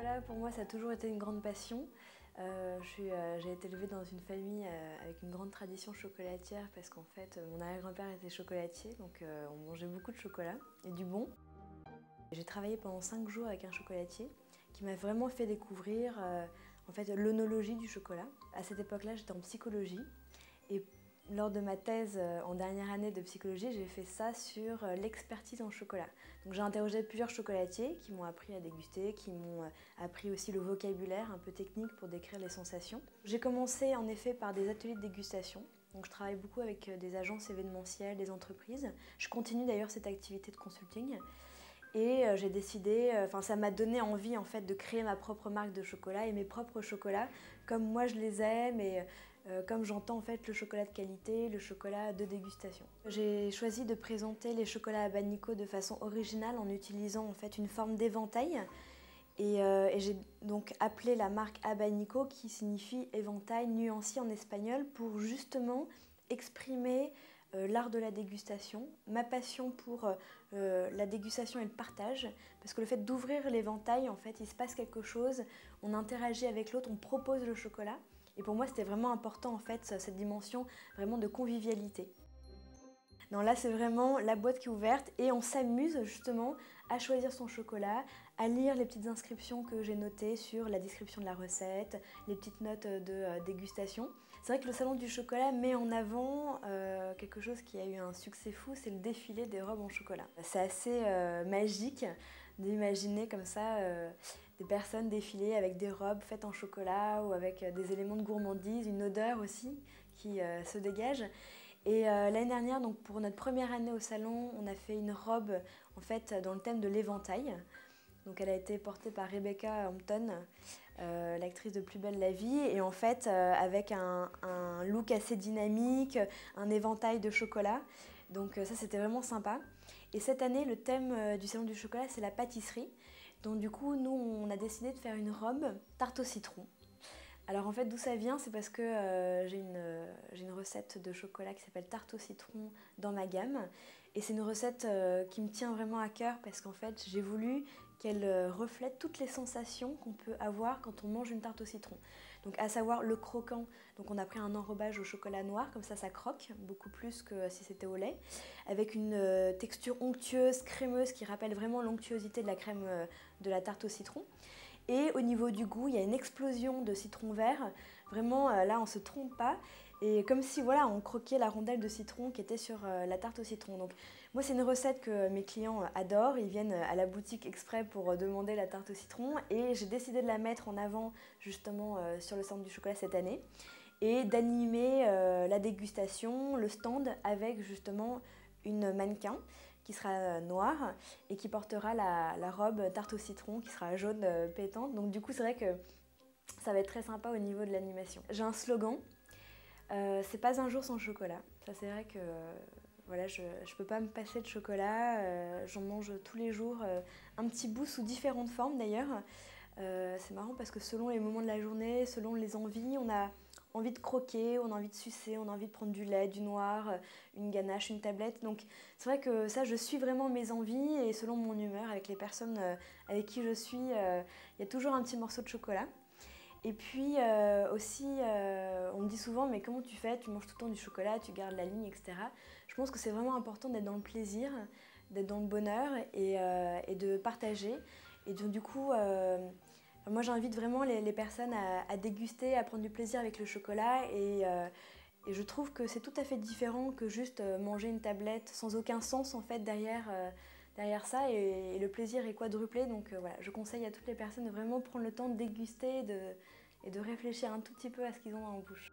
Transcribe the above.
chocolat, pour moi, ça a toujours été une grande passion. J'ai été élevée dans une famille avec une grande tradition chocolatière parce qu'en fait, mon arrière-grand-père était chocolatier, donc on mangeait beaucoup de chocolat et du bon. J'ai travaillé pendant 5 jours avec un chocolatier qui m'a vraiment fait découvrir en fait, l'œnologie du chocolat. À cette époque-là, j'étais en psychologie et lors de ma thèse en dernière année de psychologie, j'ai fait ça sur l'expertise en chocolat. Donc j'ai interrogé plusieurs chocolatiers qui m'ont appris à déguster, qui m'ont appris aussi le vocabulaire un peu technique pour décrire les sensations. J'ai commencé en effet par des ateliers de dégustation. Donc je travaille beaucoup avec des agences événementielles, des entreprises. Je continue d'ailleurs cette activité de consulting. Et j'ai décidé, ça m'a donné envie en fait de créer ma propre marque de chocolat et mes propres chocolats comme moi je les aime et comme j'entends en fait le chocolat de qualité, le chocolat de dégustation. J'ai choisi de présenter les chocolats Abanico de façon originale en utilisant en fait une forme d'éventail et j'ai donc appelé la marque Abanico qui signifie éventail nuancié en espagnol pour justement exprimer l'art de la dégustation, ma passion pour la dégustation et le partage, parce que le fait d'ouvrir l'éventail, en fait, il se passe quelque chose, on interagit avec l'autre, on propose le chocolat, et pour moi c'était vraiment important en fait cette dimension vraiment de convivialité. Non, là c'est vraiment la boîte qui est ouverte et on s'amuse justement à choisir son chocolat, à lire les petites inscriptions que j'ai notées sur la description de la recette, les petites notes de dégustation. C'est vrai que le salon du chocolat met en avant quelque chose qui a eu un succès fou, c'est le défilé des robes en chocolat. C'est assez magique d'imaginer comme ça des personnes défiler avec des robes faites en chocolat ou avec des éléments de gourmandise, une odeur aussi qui se dégage. Et l'année dernière, donc pour notre première année au salon, on a fait une robe en fait dans le thème de l'éventail. Donc elle a été portée par Rebecca Hampton, l'actrice de Plus belle la vie, et en fait avec un look assez dynamique, un éventail de chocolat. Donc ça c'était vraiment sympa. Et cette année, le thème du salon du chocolat, c'est la pâtisserie. Donc du coup, nous on a décidé de faire une robe tarte au citron. Alors en fait d'où ça vient, c'est parce que j'ai une recette de chocolat qui s'appelle tarte au citron dans ma gamme. Et c'est une recette qui me tient vraiment à cœur parce qu'en fait j'ai voulu qu'elle reflète toutes les sensations qu'on peut avoir quand on mange une tarte au citron. Donc à savoir le croquant, donc on a pris un enrobage au chocolat noir, comme ça croque beaucoup plus que si c'était au lait, avec une texture onctueuse, crémeuse qui rappelle vraiment l'onctuosité de la crème de la tarte au citron. Et au niveau du goût, il y a une explosion de citron vert. Vraiment, là, on ne se trompe pas. Et comme si voilà, on croquait la rondelle de citron qui était sur la tarte au citron. Donc moi, c'est une recette que mes clients adorent. Ils viennent à la boutique exprès pour demander la tarte au citron. Et j'ai décidé de la mettre en avant justement sur le stand du chocolat cette année. Et d'animer la dégustation, le stand avec justement une mannequin qui sera noire et qui portera la robe tarte au citron qui sera jaune pétante. Donc du coup c'est vrai que ça va être très sympa au niveau de l'animation. J'ai un slogan, c'est pas un jour sans chocolat. Ça c'est vrai que voilà, je peux pas me passer de chocolat, j'en mange tous les jours un petit bout sous différentes formes d'ailleurs. C'est marrant parce que selon les moments de la journée, selon les envies, on a envie de croquer, on a envie de sucer, on a envie de prendre du lait, du noir, une ganache, une tablette. Donc c'est vrai que ça, je suis vraiment mes envies et selon mon humeur, avec les personnes avec qui je suis, il y a toujours un petit morceau de chocolat. Et puis aussi, on me dit souvent, mais comment tu fais? Tu manges tout le temps du chocolat, tu gardes la ligne, etc. Je pense que c'est vraiment important d'être dans le plaisir, d'être dans le bonheur et de partager. Et donc, du coup, moi j'invite vraiment les personnes à déguster, à prendre du plaisir avec le chocolat et je trouve que c'est tout à fait différent que juste manger une tablette sans aucun sens en fait derrière ça et le plaisir est quadruplé. Donc voilà, je conseille à toutes les personnes de vraiment prendre le temps de déguster et de réfléchir un tout petit peu à ce qu'ils ont en bouche.